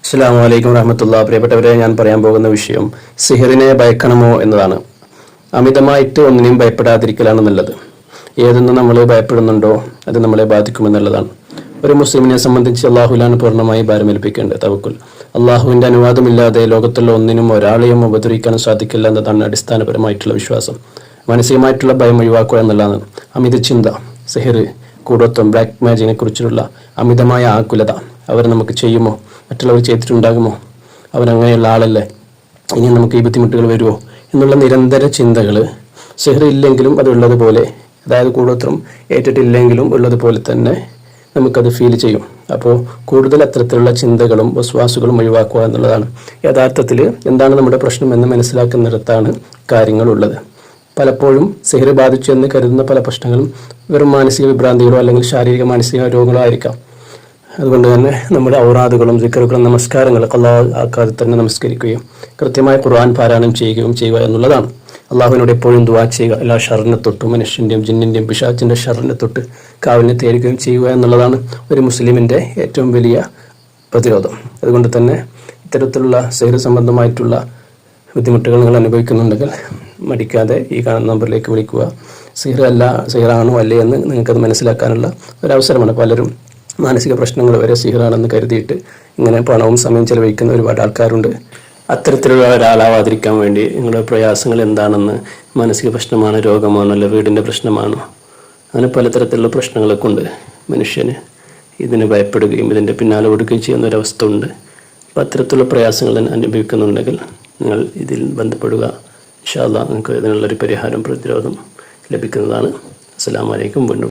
അസ്സലാമു അലൈക്കും വറഹ്മത്തുള്ളാഹി. പ്രിയപ്പെട്ടവരെ, ഞാൻ പറയാൻ പോകുന്ന വിഷയം സിഹറിനെ ഭയക്കണമോ എന്നതാണ്. അമിതമായിട്ട് ഒന്നിനെയും ഭയപ്പെടാതിരിക്കലാണ് നല്ലത്. ഏതൊന്നും നമ്മൾ ഭയപ്പെടുന്നുണ്ടോ അത് നമ്മളെ ബാധിക്കുമെന്നുള്ളതാണ്. ഒരു മുസ്ലിമിനെ സംബന്ധിച്ച് അള്ളാഹുലാണ് പൂർണ്ണമായി ഭാരമേൽപ്പിക്കേണ്ടത്. തവക്കുൽ. അള്ളാഹുവിൻ്റെ അനുവാദമില്ലാതെ ലോകത്തുള്ള ഒന്നിനും ഒരാളെയും ഉപദ്രവിക്കാൻ സാധിക്കില്ല എന്നതാണ് അടിസ്ഥാനപരമായിട്ടുള്ള വിശ്വാസം. മാനസികമായിട്ടുള്ള ഭയം ഒഴിവാക്കുക എന്നുള്ളതാണ്. അമിത ചിന്ത, സിഹർ, കൂടോത്വം, ബ്ലാക്ക് മാജിക്കിനെ കുറിച്ചുള്ള അമിതമായ ആകുലത, അവർ നമുക്ക് ചെയ്യുമോ, മറ്റുള്ളവർ ചെയ്തിട്ടുണ്ടാകുമോ, അവരങ്ങനെയുള്ള ആളല്ലേ, ഇനി നമുക്ക് ഈ ബുദ്ധിമുട്ടുകൾ വരുമോ എന്നുള്ള നിരന്തര ചിന്തകൾ സിഹർ ഇല്ലെങ്കിലും അത് ഉള്ളതുപോലെ, അതായത് കൂടോത്രം ഏറ്റിട്ടില്ലെങ്കിലും ഉള്ളതുപോലെ തന്നെ നമുക്കത് ഫീൽ ചെയ്യും. അപ്പോൾ കൂടുതൽ അത്തരത്തിലുള്ള ചിന്തകളും വസ്വാസുകളും ഒഴിവാക്കുക എന്നുള്ളതാണ്. യഥാർത്ഥത്തിൽ എന്താണ് നമ്മുടെ പ്രശ്നം എന്ന് മനസ്സിലാക്കുന്നിടത്താണ് കാര്യങ്ങളുള്ളത്. പലപ്പോഴും സിഹർ ബാധിച്ചു എന്ന് കരുതുന്ന പല പ്രശ്നങ്ങളും വെറും മാനസിക വിഭ്രാന്തികളോ അല്ലെങ്കിൽ ശാരീരിക മാനസിക രോഗങ്ങളോ ആയിരിക്കാം. അതുകൊണ്ട് തന്നെ നമ്മുടെ ഔറാദുകളും ദിക്റുകളും നമസ്കാരങ്ങളൊക്കെ അള്ളാഹു ആക്കാതെ തന്നെ നമസ്കരിക്കുകയും കൃത്യമായി ഖുർആൻ പാരായണം ചെയ്യുക എന്നുള്ളതാണ്. അള്ളാഹുവിനോട് എപ്പോഴും ദുആ ചെയ്യുക. എല്ലാ ഷറിനെ തൊട്ടും, മനുഷ്യൻ്റെയും ജിന്നിൻ്റെയും പിശാചിൻ്റെ ഷറിനെ തൊട്ട് കാവലിനെ തേടുകയും ചെയ്യുക എന്നുള്ളതാണ് ഒരു മുസ്ലിമിൻ്റെ ഏറ്റവും വലിയ പ്രതിരോധം. അതുകൊണ്ട് തന്നെ ഇത്തരത്തിലുള്ള സിഹർ സംബന്ധമായിട്ടുള്ള ബുദ്ധിമുട്ടുകൾ നിങ്ങൾ അനുഭവിക്കുന്നുണ്ടെങ്കിൽ മടിക്കാതെ ഈ കാണുന്ന നമ്പറിലേക്ക് വിളിക്കുക. സിഹറാണോ അല്ലേ എന്ന് നിങ്ങൾക്കത് മനസ്സിലാക്കാനുള്ള ഒരവസരമാണ്. പലരും മാനസിക പ്രശ്നങ്ങൾ വരെ സിഹറാണെന്ന് കരുതിയിട്ട് ഇങ്ങനെ പണവും സമയം ചെലവഴിക്കുന്ന ഒരുപാട് ആൾക്കാരുണ്ട്. അത്തരത്തിലുള്ള ഒരാളാവാതിരിക്കാൻ വേണ്ടി നിങ്ങളുടെ പ്രയാസങ്ങൾ എന്താണെന്ന്, മാനസിക പ്രശ്നമാണോ, രോഗമാണോ, അല്ല വീടിൻ്റെ പ്രശ്നമാണോ, അങ്ങനെ പലതരത്തിലുള്ള പ്രശ്നങ്ങളൊക്കെ ഉണ്ട്. മനുഷ്യന് ഇതിന് ഭയപ്പെടുകയും ഇതിൻ്റെ പിന്നാലെ ഓടുകയും ചെയ്യുന്ന ഒരവസ്ഥ ഉണ്ട്. അപ്പോൾ അത്തരത്തിലുള്ള പ്രയാസങ്ങൾ അനുഭവിക്കുന്നുണ്ടെങ്കിൽ നിങ്ങൾ ഇതിൽ ബന്ധപ്പെടുക. ഇൻഷാ അല്ലാഹ് നിങ്ങൾക്ക് ഇതിനുള്ളൊരു പരിഹാരം, പ്രതിരോധം ലഭിക്കുന്നതാണ്. അസ്സലാമു അലൈക്കും. വീണ്ടും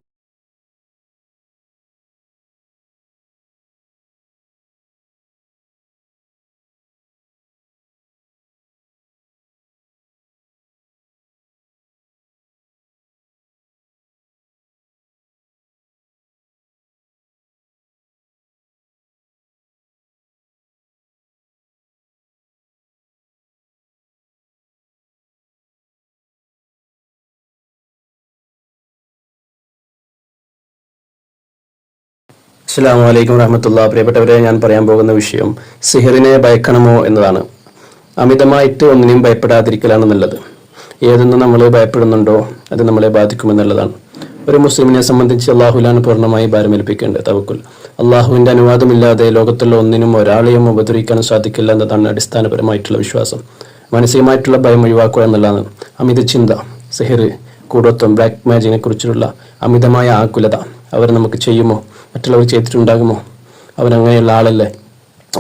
അസ്സലാമു അലൈക്കും വറഹ്മത്തുള്ളാഹി. പ്രിയപ്പെട്ടവരെ, ഞാൻ പറയാൻ പോകുന്ന വിഷയം സിഹറിനെ ഭയക്കണമോ എന്നതാണ്. അമിതമായിട്ട് ഒന്നിനെയും ഭയപ്പെടാതിരിക്കലാണ് നല്ലത്. ഏതൊന്നും നമ്മൾ ഭയപ്പെടുന്നുണ്ടോ അത് നമ്മളെ ബാധിക്കുമെന്നുള്ളതാണ്. ഒരു മുസ്ലിമിനെ സംബന്ധിച്ച് അള്ളാഹുലാണ് പൂർണ്ണമായി ഭാരമേൽപ്പിക്കേണ്ടത്. തവക്കുൽ. അള്ളാഹുവിൻ്റെ അനുവാദമില്ലാതെ ലോകത്തുള്ള ഒന്നിനും ഒരാളെയും ഉപദ്രവിക്കാൻ സാധിക്കില്ല എന്നതാണ് അടിസ്ഥാനപരമായിട്ടുള്ള വിശ്വാസം. മാനസികമായിട്ടുള്ള ഭയം ഒഴിവാക്കുക എന്നുള്ളതാണ്. അമിത ചിന്ത, സിഹർ, കൂടോത്വം, ബ്ലാക്ക് മാജിക്കിനെ കുറിച്ചുള്ള അമിതമായ ആകുലത, അവർ നമുക്ക് ചെയ്യുമോ, മറ്റുള്ളവർ ചെയ്തിട്ടുണ്ടാകുമോ, അവരങ്ങനെയുള്ള ആളല്ലേ,